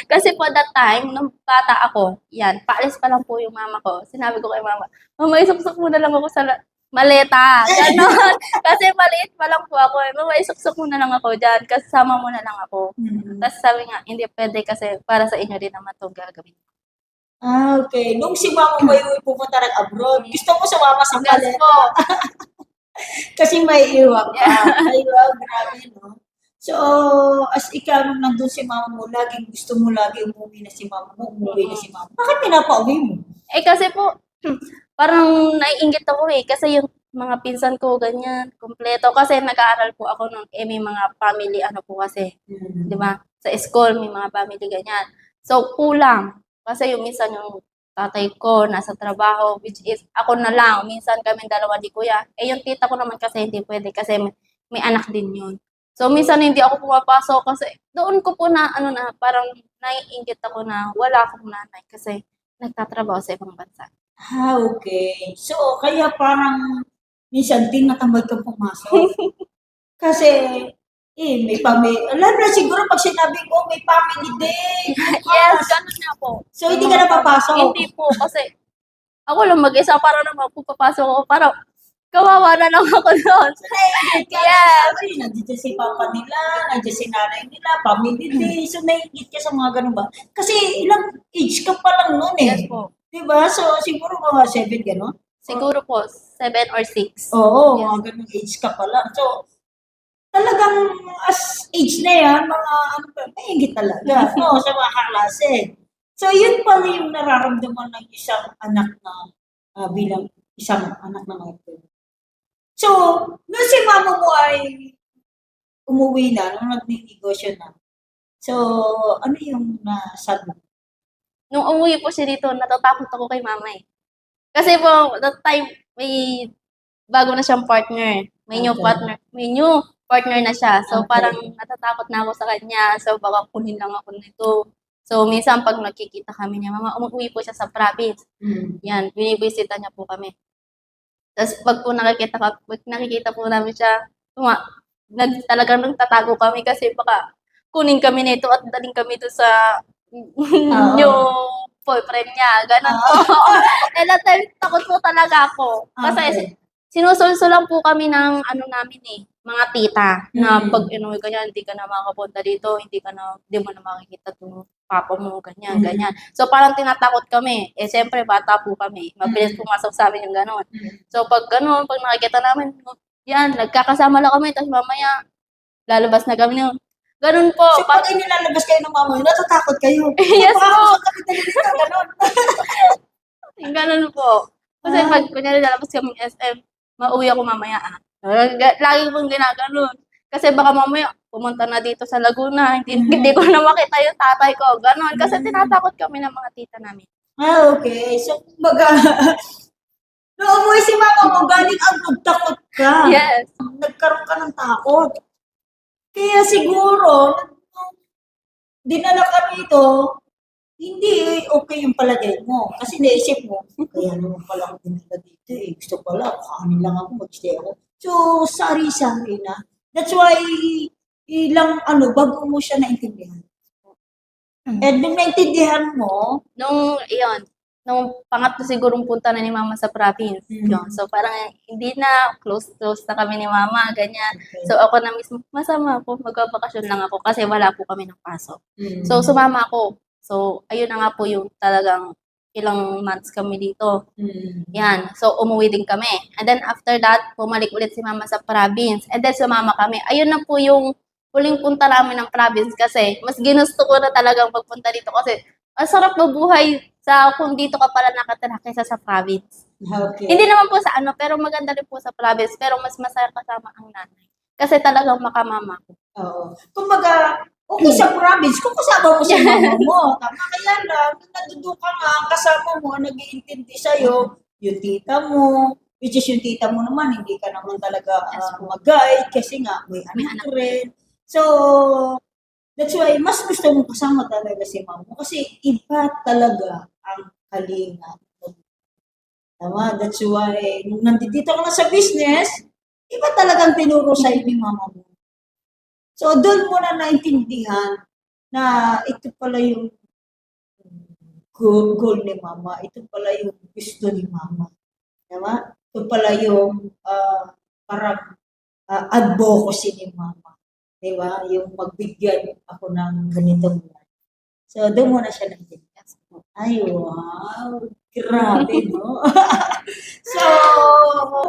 kasi po that time, nung bata ako, yan, paalis pa lang po yung mama ko. Sinabi ko kay mama, mama, isuksok mo na lang ako sa maleta. Ganon. Kasi maliit pa lang po ako. Mama, isuksok mo na lang ako dyan. Kasama mo na lang ako. Tapos sabi nga, hindi pwede kasi para sa inyo din naman itong gagawin. Okay. Nung si mama mo yung pupunta ng abroad, gusto mo sumama sa Yes paleta? po. Kasi may iwak ka. Ay, wow, grabe, no? So, as ikaw nung nandun si mama mo, laging gusto mo lagi umuwi na si mama mo, umuwi na si mama. Bakit pinapauwi mo? Eh kasi po, parang naiinggit ako eh. Kasi yung mga pinsan ko, ganyan, kompleto. Kasi nag-aaral po ako nung may mga family, ano po kasi, di ba? Sa school, may mga family, ganyan. So, kulang. Kasi yung minsan yung tatay ko nasa trabaho, which is ako na lang. Minsan kami dalawa di kuya. Eh yung tita ko naman kasi hindi pwede kasi may anak din yun. So, minsan hindi ako pumapasok kasi doon ko po na, parang naiinggit ako na wala akong nanay kasi nagtatrabaho sa ibang bansa. Okay. So, kaya parang minsan tinatamad kang pumasok. Kasi, may family. Alam na siguro pag sinabi ko, may family day. Yes, ganun nga po. So, hindi ka napapasok? Hindi po, kasi ako lang mag-isa, para naman kung papasok ako, parang kawawa na lang ako doon. Naiingit ka. Yes. Sabi, nandiyan si papa nila, nandiyan si nanay nila, family day. So, naiingit ka sa mga ganun ba? Kasi ilang age ka pa lang noon eh. Yes po. Diba? So, siguro mga 7 gano'n? Siguro po, 7 or 6. Oo, Yes. mga ganung age ka pala. So, talagang as age na yan, mga ano pa, maingit talaga, no, sa mga kaklase. So, yun pala yung nararamdaman ng isang anak na bilang isang anak na mga ito. So, nung si mama mo ay umuwi na, nung nagninegosyo na, so, ano yung nasabi mo? Nung umuwi po siya dito, natatakot ako kay mama eh. Kasi po, that time, may bago na siyang partner. May new partner na siya. So, Okay. parang natatakot na ako sa kanya. So, baka kunin lang ako nito. So, minsan pag nakikita kami niya, mama, umuwi po siya sa province. Yan, binibisita niya po kami. Tapos, pag nakikita po namin siya, talagang nagtatago kami kasi baka kunin kami nito at daling kami doon sa yung boyfriend niya. Ganon po. And that time, takot po talaga ako. Kasi Okay. sinusulsulan po kami ng ano namin mga tita, na Mm. pag inuwi ka niyan, hindi ka na makakapunta dito, hindi mo na makikita itong papa mo, ganyan, Mm. ganyan. So, parang tinatakot kami. Eh, siyempre, bata po kami. Mabilis pumasok sa amin yung gano'n. So, pag gano'n, pag nakikita namin, yan, nagkakasama lang kami, tapos mamaya, lalabas na kami nun. Ganun po. So, pag inilalabas kayo ng mama yun, natatakot kayo. Yes po. Makakasok kami talaga dito, ganon. Ganun po. Kasi pag kunyari lalabas kami SM, mauwi ako mamaya. Lagi pong ginaganon. Kasi baka mamaya, pumunta na dito sa Laguna, hindi ko na makita yung tatay ko. Ganon. Kasi tinatakot kami ng mga tita namin. Okay. So, kumbaga, nung umuwi si mama mo, galing abroad, takot ka. Yes. Nagkaroon ka ng takot. Kaya siguro, nung dinala ka rito, hindi okay yung palagay mo. Kasi naisip mo, kaya naman pala ako dinala dito eh. Gusto pala, kakanin lang ako, mag-stay ako. So, sari-sari na. That's why, bago mo siya naintindihan. And nung naintindihan mo, Nung pangatlo sigurong punta na ni mama sa province. Yun. So, parang hindi na, close na kami ni mama, ganyan. So, ako na mismo, masama ako, magbabakasyon lang ako kasi wala po kami ng pasok. So, sumama ako. So, ayun na nga po yung talagang ilang months kami dito. Yan. So, umuwi din kami. And then, after that, bumalik ulit si mama sa province. And then, sumama kami. Ayun na po yung huling punta namin ng province kasi mas ginusto ko na talagang magpunta dito kasi ang sarap mabuhay kung dito ka pala nakatira kaysa sa province. okay. Hindi naman po sa pero maganda rin po sa province, pero mas masaya kasama ang nanay. Kasi talagang makamama ko. Oo. Kumbaga, okay sa province, kung kasama mo si mama mo, tama kaya lang, nandun ka nga, kasama mo, nag-iintindi sa'yo, yung tita mo, which is yung tita mo naman, hindi ka naman talaga mag-guide, kasi nga, may anak rin. So, that's why, mas gusto mo kasama talaga si mama mo, kasi iba talaga ang kalinga. Tama, that's why, nung nandito ka na sa business, iba talagang tinuro sa'yo ni mama mo. So, doon mo na naintindihan na ito pala yung goal ni mama. Ito pala yung gusto ni mama. Diba? Ito pala yung parang advocacy ni mama. Diba? Yung magbigyan ako ng ganitong life. So, doon mo na siya naintindihan. Ay, wow! Grabe, no? So,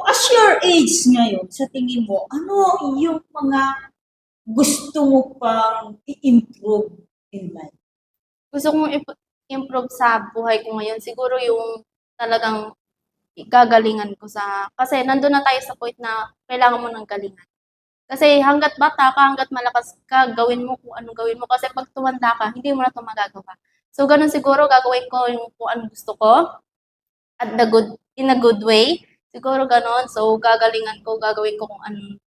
as your age ngayon, sa tingin mo, ano yung mga gusto mo pang i-improve in life? Gusto kong improve sa buhay ko ngayon. Siguro yung talagang gagalingan ko kasi nandun na tayo sa point na kailangan mo ng galingan. Kasi hanggat bata ka, hanggat malakas ka, gawin mo kung anong gawin mo. Kasi pag tumanda ka, hindi mo na ito magagawa. So, ganun siguro, gagawin ko yung kung anong gusto ko at in a good way. Siguro ganun. So, gagalingan ko, gagawin ko kung anong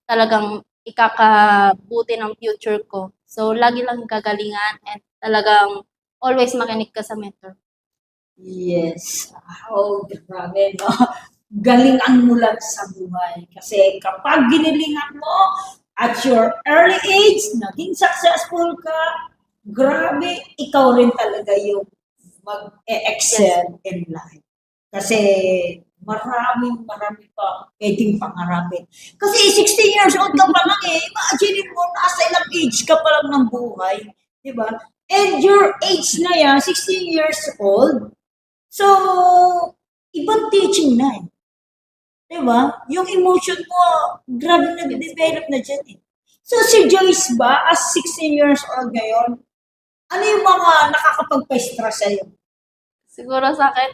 talagang ikakabuti ng future ko. So, lagi lang gagalingan and talagang always makinig ka sa mentor. Yes. Oh, grabe, no? Galingan mo lang sa buhay. Kasi kapag ginilingan mo at your early age, naging successful ka, grabe, ikaw rin talaga yung mag-excel in life. Kasi marami pa pwedeng pangarapin. Kasi 16 years old ka pa lang eh. Imagine mo, nasa ilang age ka pa lang ng buhay. Diba? And your age na yan, 16 years old. So, ibang teaching na eh. Diba? Yung emotion mo, grabe na-develop na dyan eh. So, si Joyce ba, as 16 years old ngayon, ano yung mga nakakapagpa-stress sa'yo? Siguro sa akin,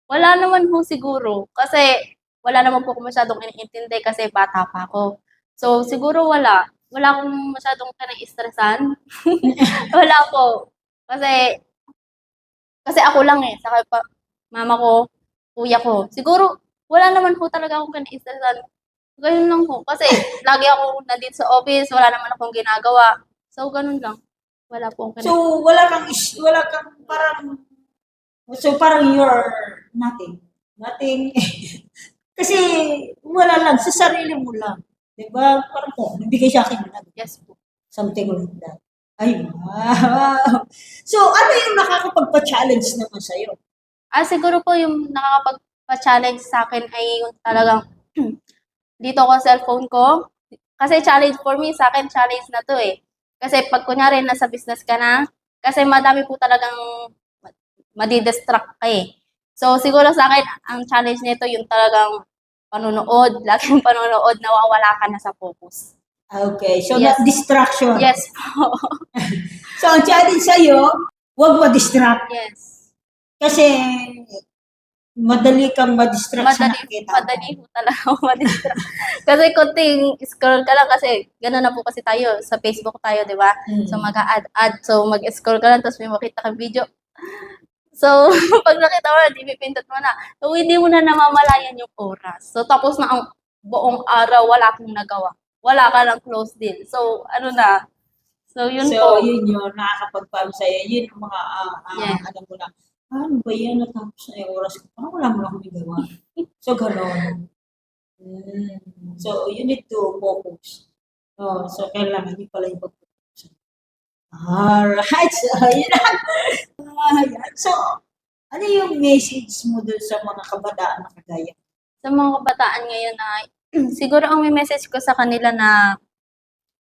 wala naman po siguro. Kasi wala naman po ako masyadong iniintindi kasi bata pa ako. So, siguro wala. Wala akong masyadong kanai-stressan. Wala po. Kasi ako lang eh. Saka mama ko, kuya ko. Siguro, wala naman po talaga akong kinaistasan. Ganun lang po. Kasi, lagi ako nandito sa office, wala naman akong ginagawa. So, ganun lang. Wala po akong So, wala kang parang, so parang you're nothing. Nothing. Kasi, wala lang, sa sarili mo lang. Diba? Parang ko, nabigay sa akin na Yes po. something like that. Ay, wow. So, ano yung nakakapagpa-challenge naman sa'yo? Siguro po yung nakakapagpa-challenge sa akin ay yung talagang dito ko cellphone ko. Kasi challenge for me, sa akin challenge na to eh. Kasi pag kunyari nasa business ka na, kasi madami po talagang madidistract ka eh. So siguro sa akin, ang challenge nito yung talagang panonood, laging panonood, nawawala ka na sa focus. Okay, so Yes. distraction. Yes po. So, ang challenge sa'yo, huwag ma-distract. Yes. Kasi, madali kang ma-distract sa nakikita mo. Madali po talaga ako madistract. Kasi konting scroll ka lang kasi gano'n na po kasi tayo sa Facebook tayo, di ba? Mm. So mag-add. So mag-scroll ka lang tapos may makita kang video. So pag nakita mo na, di pipindot mo na. So hindi mo na namamalayan yung oras. So tapos na ang buong araw, wala kang nagawa. Wala ka ng close deal. So ano na. So yun So, po. yun yun, nakakapagpaano sa'yo. Yun yung mga, Yeah. ano mo na, ano ba yan, natapos na yung oras ko. Parang wala mo lang akong gawa. So, gano'n. So, you need to focus. Oh, so, kailangan yun pala yung pag-focus. Alright, so, yun lang. Ayan. So, ano yung message mo dun sa mga kabataan na kagaya? Sa mga kabataan ngayon na siguro ang may message ko sa kanila na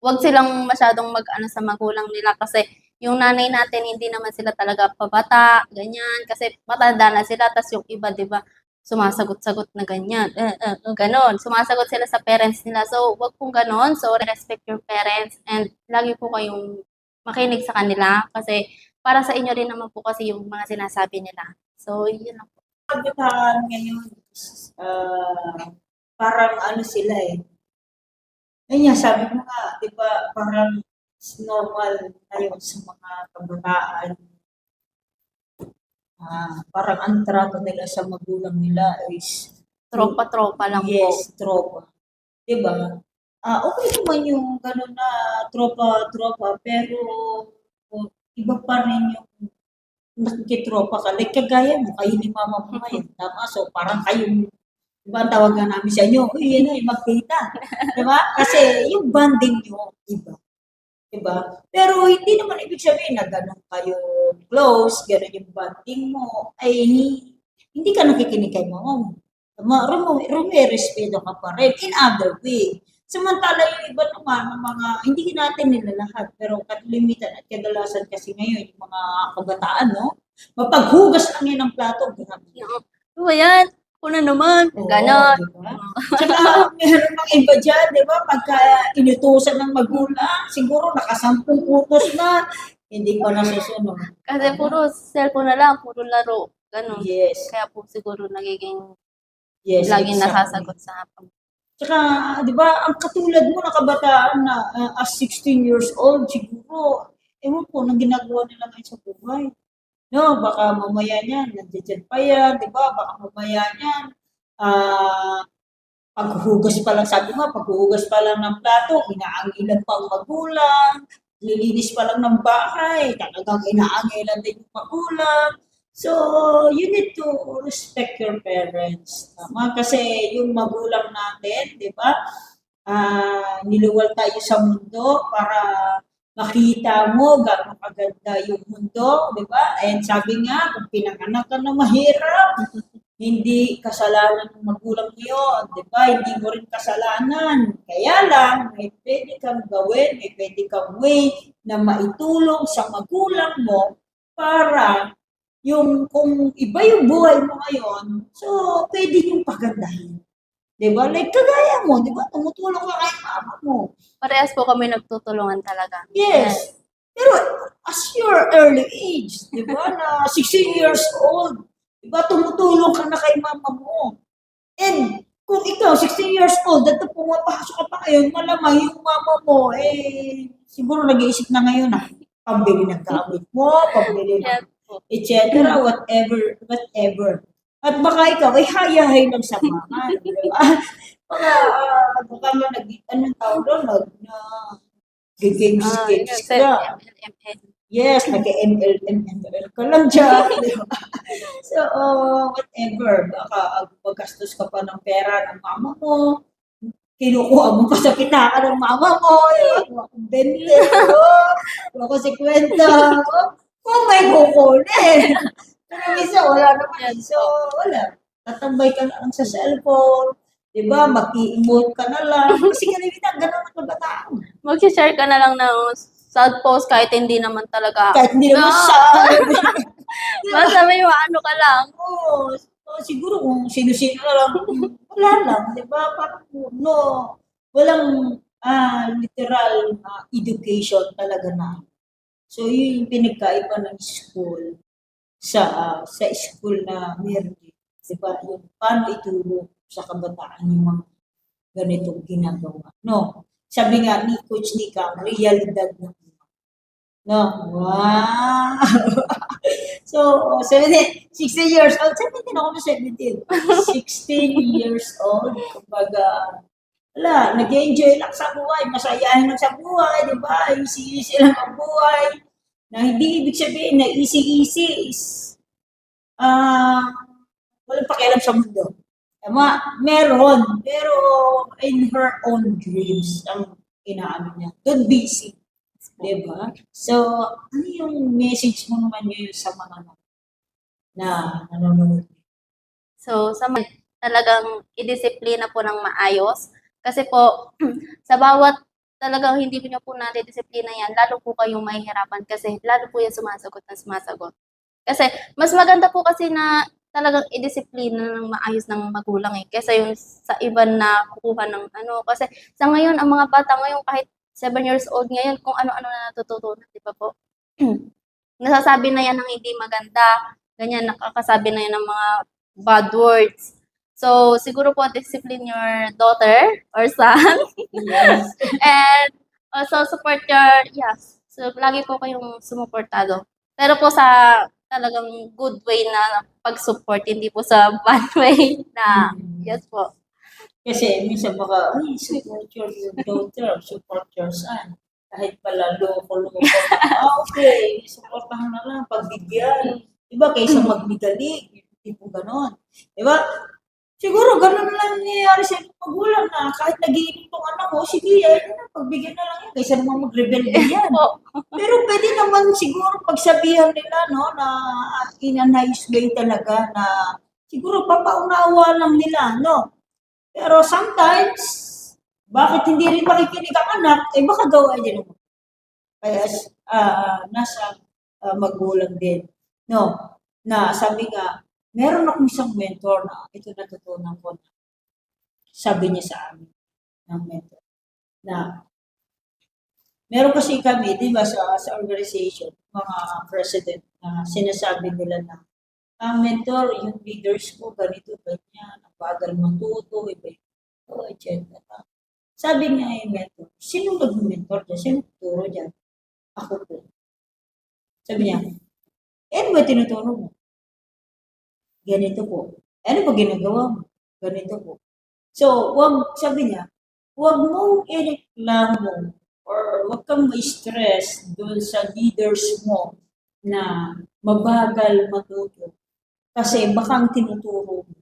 wag silang masyadong mag-ano sa magulang nila kasi yung nanay natin hindi naman sila talaga pabata, ganyan. Kasi matanda na sila, tas yung iba, di ba, sumasagot-sagot na ganyan. Ganon. Sumasagot sila sa parents nila. So, wag pong ganon. So, respect your parents and lagi po kayong makinig sa kanila kasi para sa inyo rin naman po kasi yung mga sinasabi nila. So, yun lang po. Kabataan ngayon, parang ano sila eh. Ayun nga, sabi mo nga, di ba, parang normal ngayon sa mga kabataan. Parang ang trato nila sa magulang nila is Tropa-tropa lang po. yes, tropa. Di ba? Okay naman yung gano'n na tropa-tropa, pero iba pa rin yung nakikitropa ka. Like kagaya mo, kayo ni mama mo ngayon. Tama? So parang kayong, di ba ang tawag nga namin sa inyo, uy, yan ay mag-data. Di ba? Kasi yung bonding nyo, iba. Diba? Pero hindi naman ibig sabihin na gano'n kayo close, gano'n yung bonding mo, ay hindi ka nakikinig kay mama mo. Rumirespeto ka pa rin in other way. Samantala yung iba naman, ng mga, hindi natin nila lahat, pero kalimitan at kadalasan kasi ngayon, yung mga kabataan, no? Mapaghugas lang yan ng plato, grabe. Ano ba yan? Ako na naman. Oo, Ganon. diba? Tsaka meron mga iba dyan, di ba? Pagka inutusan ng magulang, siguro nakasampung utos na, hindi pa nasusunod. Kasi puro cellphone na lang, puro laro. Ganon. Yes. Kaya po siguro nagiging Yes, laging exactly. nasasagot sa hapon. Tsaka, di ba, ang katulad mo na kabataan na as 16 years old, siguro, ewan ko, nang ginagawa nila ngayon sa buhay. No, baka mamaya niyan, nandiyan pa yan, di ba? Baka mamaya niyan, paghuhugas pa lang, sabi nga, paghuhugas pa lang ng plato, inaangilan pa ang magulang, lilinis pa lang ng bahay, talagang inaangilan din yung magulang. So, you need to respect your parents. Tama? Kasi yung magulang natin, di ba? Niluwal tayo sa mundo para makita mo gano'ng kaganda yung mundo, di ba? And sabi nga, kung pinanganak ka na mahirap, hindi kasalanan ng magulang mo yun, di ba? Hindi mo rin kasalanan. Kaya lang, may pwede kang gawin, may pwede kang way na maitulong sa magulang mo para yung kung iba yung buhay mo ngayon, so pwede yung pagandahin. Di ba? Like kagaya mo, di ba? Tumutulong ka kay mama mo. Parehas po kami nagtutulungan talaga. Yes. Pero as your early age, di ba, na 16 years old, di ba, tumutulong ka na kay mama mo. And kung ikaw, 16 years old, at pumapasok ka pa ngayon, malamang yung mama mo, siguro nag-iisip na ngayon na, pambili ng gamit mo, pambili ng Yes po. etc. Whatever. At baka ikaw ay hayahay ng samahan. Di ba? Baka nga anong tawag doon, games ka. ML. Yes, nag-ML ka lang dyan. Di ba? So, whatever. Baka magastos ka pa ng pera ng mama mo. Kinukuha mo pa sa pitaka ng mama mo. Yung 20. Yung kasi kwenta. Kung may kukunin. Pero minsan, wala naman. So, wala. Tatambay ka na lang sa cellphone. Diba? Mag-i-emote ka na lang. Kasi kalimitan, ganun ang kabataan. Mag-share ka na lang ng sad post kahit hindi naman talaga. Kahit hindi naman No. siya. Basta may ano ka lang. Oo. Siguro kung sino-sino na lang, wala lang. Diba? Parang, no. Walang literal education talaga na. So, yun yung pinagkaiba ng school sa school na meron. Diba? Yung paano ituro sa kabataan yung mga ganitong ginagawa. No? Sabi nga ni Coach Nika, realidad na. No? Wow! So, 16 years old. 17 ako na 17. 16 years old. Kumbaga, wala, nag-enjoy lang sa buhay. Masayahin lang sa buhay. Diba? Easy-easy lang ang buhay. Na hindi ibig sabihin na easy-easy is walang pakialam sa mundo. Meron, pero in her own dreams ang inaano niya. Don't be busy. Diba? So, ano yung message mo naman ngayon sa mga na nanonood? So, sa mga talagang idisiplina po ng maayos. Kasi po, sa bawat talagang hindi niyo po nadidisiplina yan, lalo po kayong mahihirapan kasi lalo po yan sumasagot na sumasagot. Kasi mas maganda po kasi na talagang idisiplina ng maayos ng magulang kaysa yung sa iba na kukuha ng ano. Kasi sa ngayon, ang mga bata ngayon kahit 7 years old ngayon, kung ano-ano na natututunan, di ba po? Nasasabi na yan ng hindi maganda, ganyan, nakakasabi na yan ng mga bad words. So, siguro po, discipline your daughter or son. Yes. And also support yes. So, lagi po kayong sumuportado. Pero po sa talagang good way na pag-support, hindi po sa bad way na, yes po. Kasi minsan baka, ay, support your daughter, support your son. Kahit pala loko-loko. Okay, supportahan na lang, pagbigyan. Diba, kaysa magbigalig, tipo ganon. Diba? Siguro ganon lang nangyayari sa magulang na kahit nag-iinit tong anak ko, sige, pagbigyan na lang yan, kaysa naman mag-rebelde yan. Pero pwede naman siguro pagsabihan nila, no, na in a nice way talaga, na siguro papaunawa lang nila, no? Pero sometimes, bakit hindi rin makikinig ang anak, baka gawa din naman. Kaya nasa magulang din. No, na sabi nga, meron akong isang mentor na ito natutunan ko na sabi niya sa amin ng mentor na meron kasi kami, di ba, sa organization, mga president na sinasabi nila na mentor, yung leaders ko, ganito, ganyan, ang bagal matuto, iba ito, etc. Sabi niya yung mentor, sino nag-mentor dyan? Sino tuturo dyan? Ako po. Sabi niya, ano ba tinuturo mo? Ganito po. Ano ba ginagawa mo? Ganito po. So, sabi niya, huwag mong ireklamo or huwag kang ma-stress doon sa leaders mo na mabagal matuto. Kasi baka ang tinuturo mo,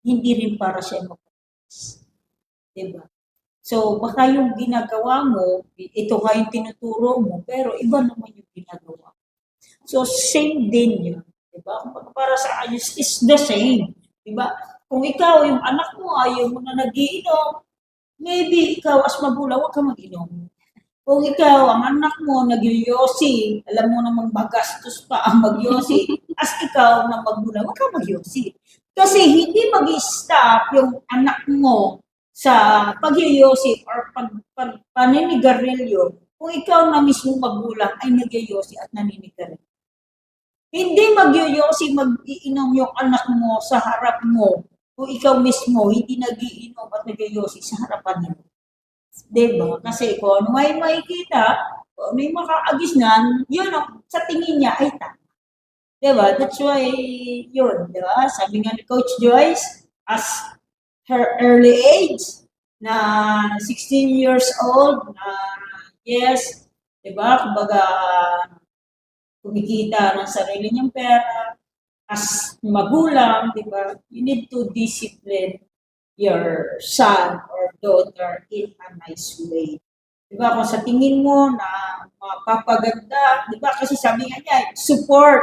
hindi rin para siya mag-practice. Diba? So, baka yung ginagawa mo, ito nga yung tinuturo mo, pero iba naman yung ginagawa. So, same din yun. Diba? Para sa ayos is the same. Diba? Kung ikaw, yung anak mo, ayaw mo na nagiinom, maybe ikaw as magulang, huwag ka mag-inom. Kung ikaw, ang anak mo, nagyoyosi, alam mo namang magastos pa ang magyosi, as ikaw na magulang, huwag ka magyosi. Kasi hindi mag-stop yung anak mo sa pagyoyosi or paninigarilyo kung ikaw na mismo magulang ay nagyoyosi at naninigarilyo. Hindi magyoyosi, mag-iinom yung anak mo sa harap mo kung ikaw mismo hindi nag-iinom at nagyoyosi sa harapan mo. Diba? Kasi kung ano may makikita, kung ano yung makaagisnan, yun ang sa tingin niya ay tama. Diba? That's why, yun, diba? Sabi nga ni Coach Joyce, as her early age, na 16 years old, na yes, diba? Kumbaga, kumikita ng sarili niyang pera, as magulang, diba? You need to discipline your son or daughter in a nice way. Diba? Kung sa tingin mo na mapapaganda, diba? Kasi sabi nga niya, support.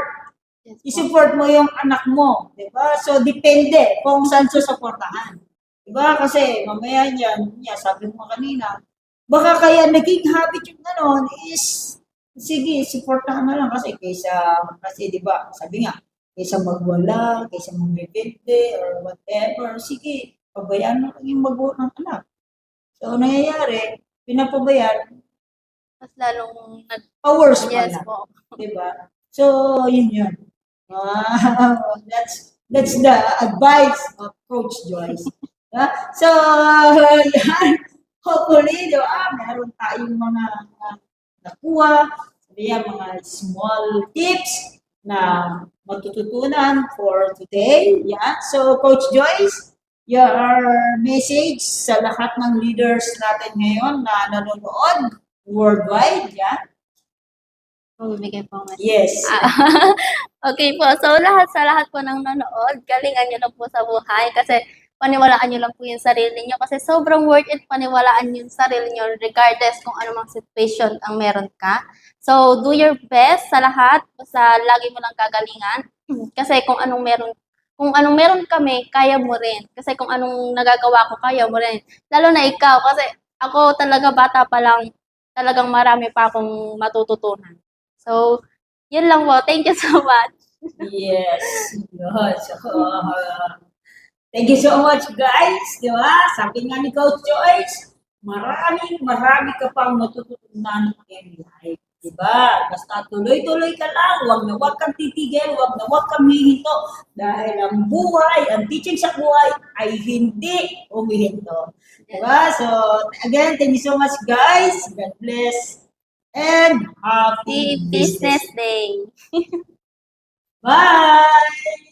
Yes po. I-support mo yung anak mo, di ba? So, depende kung saan susuportahan. Di ba? Kasi mamaya niya, sabi mo kanina, baka kaya naging habit yung ganon is, sige, supportahan na lang kasi di ba, sabi nga, kaysa magwala, kaysa magbibigde, or whatever, sige, pabayaan mo lang yung magulang ng anak. So, nangyayari, pinapabayaan, Mas lalong hours pa yes lang. po. Diba? So, yun. That's the advice of Coach Joyce. So, yan. Hopefully, meron tayong mga nakuha, mga small tips na matututunan for today. Yeah. So, Coach Joyce, your message sa lahat ng leaders natin ngayon na nanonood worldwide, yeah? Bumibigay po ng Yes. Okay po. So, sa lahat po ng nanood, galingan nyo lang po sa buhay kasi paniwalaan nyo lang po yung sarili nyo kasi sobrang worth it paniwalaan yung sarili nyo regardless kung ano mang situation ang meron ka. So, do your best sa lahat. Basta lagi mo lang kagalingan. Kasi kung anong meron kami, kaya mo rin. Kasi kung anong nagagawa ko, kaya mo rin. Lalo na ikaw. Kasi ako talaga bata pa lang, talagang marami pa akong matututunan. So, yun lang po. Thank you so much. Yes. Yun. So, thank you so much, guys. Di ba? Sabi nga ni Coach Joyce, marami ka pang matututunan in life. Di ba? Basta tuloy-tuloy ka lang. Huwag kang titigil. Huwag kang hihinto. Dahil ang buhay, ang teaching sa buhay ay hindi humihinto. Di ba? So, again, thank you so much, guys. God bless. And happy Happy Business business. Day. Bye!